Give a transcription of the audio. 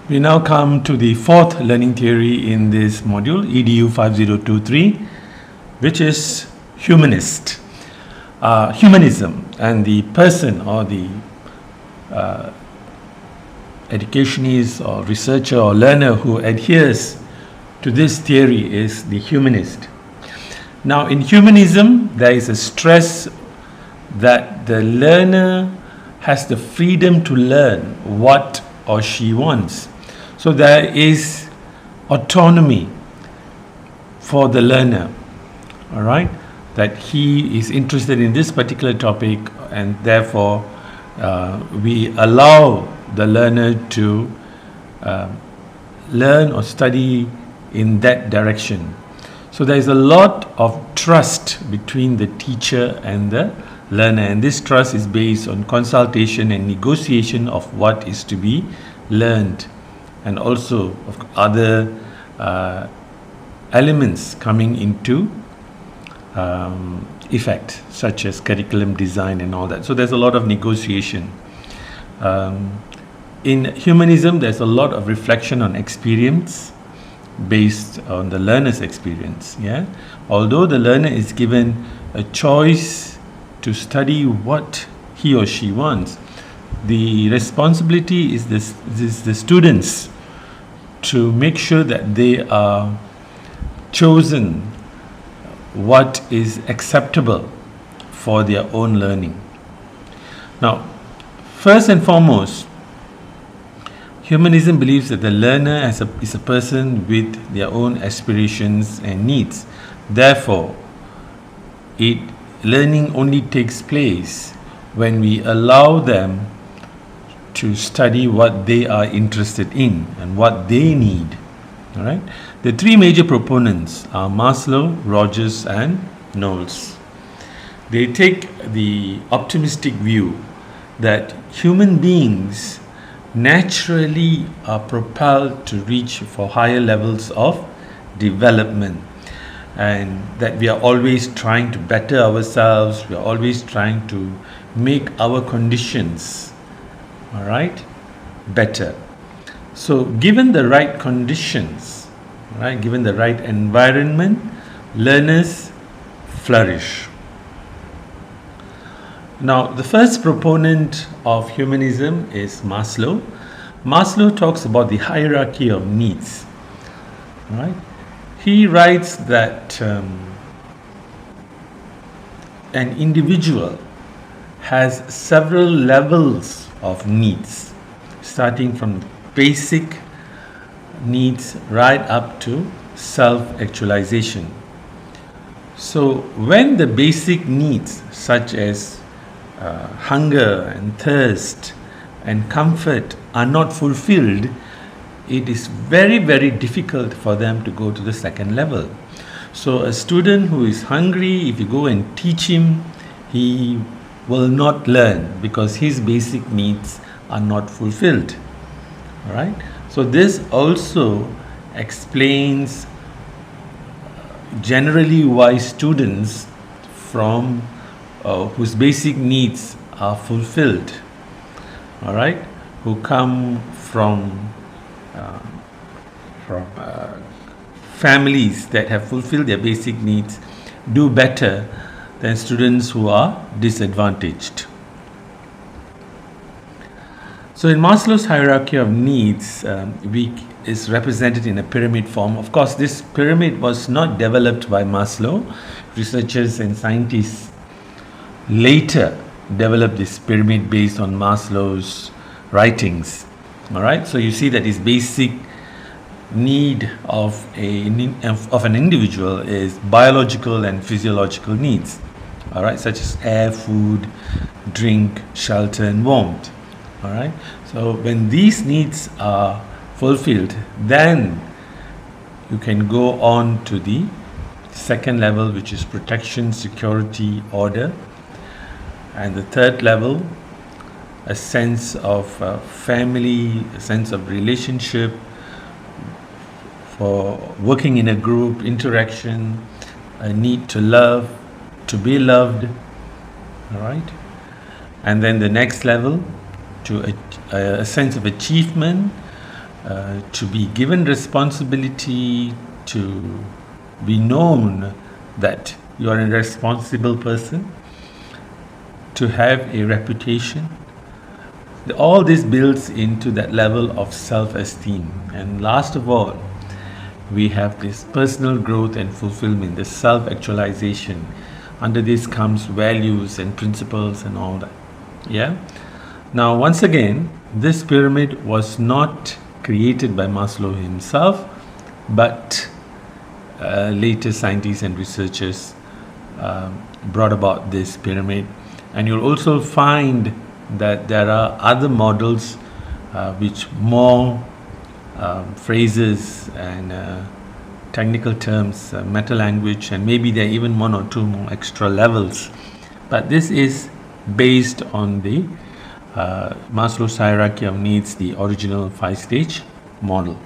We now come to the fourth learning theory in this module, EDU5023, which is humanist. Humanism, and the person or the educationist or researcher or learner who adheres to this theory is the humanist. Now, in humanism, there is a stress that the learner has the freedom to learn what or she wants. So there is autonomy for the learner, all right, that he is interested in this particular topic, and therefore we allow the learner to learn or study in that direction. So there is a lot of trust between the teacher and the learner, and this trust is based on consultation and negotiation of what is to be learned, and also of other elements coming into effect, such as curriculum design and all that. So there's a lot of negotiation. In humanism, there's a lot of reflection on experience based on the learner's experience. Yeah, although the learner is given a choice to study what he or she wants, the responsibility is the students to make sure that they are chosen what is acceptable for their own learning. Now, first and foremost, humanism believes that the learner is a person with their own aspirations and needs. Therefore, learning only takes place when we allow them to study what they are interested in and what they need. All right. The three major proponents are Maslow, Rogers, and Knowles. They take the optimistic view that human beings naturally are propelled to reach for higher levels of development, and that we are always trying to better ourselves, we are always trying to make our conditions, all right, better. So given the right conditions, right, given the right environment, learners flourish. Now, the first proponent of humanism is Maslow. Maslow talks about the hierarchy of needs, right? He writes that an individual has several levels of needs, starting from basic needs right up to self-actualization. So when the basic needs such as hunger and thirst and comfort are not fulfilled, it is very, very difficult for them to go to the second level. So a student who is hungry, if you go and teach him, he will not learn because his basic needs are not fulfilled. All right. So this also explains generally why students from whose basic needs are fulfilled, all right, who come from families that have fulfilled their basic needs, do better than students who are disadvantaged. So in Maslow's hierarchy of needs, is represented in a pyramid form. Of course, this pyramid was not developed by Maslow. Researchers and scientists later developed this pyramid based on Maslow's writings. All right, so you see that his basic need of an individual is biological and physiological needs, all right, such as air, food, drink, shelter, and warmth. All right, so when these needs are fulfilled, then you can go on to the second level, which is protection, security, order, and the third level, a sense of family, a sense of relationship, for working in a group, interaction, a need to love, to be loved, all right, and then the next level, to a sense of achievement, to be given responsibility, to be known that you are a responsible person, to have a reputation. All this builds into that level of self-esteem. And last of all, we have this personal growth and fulfillment, the self-actualization. Under this comes values and principles and all that. Yeah. Now, once again, this pyramid was not created by Maslow himself, but later scientists and researchers brought about this pyramid. And you'll also find that there are other models which more phrases and technical terms, meta language, and maybe there are even one or two more extra levels. But this is based on the Maslow's hierarchy of needs, the original 5-stage model.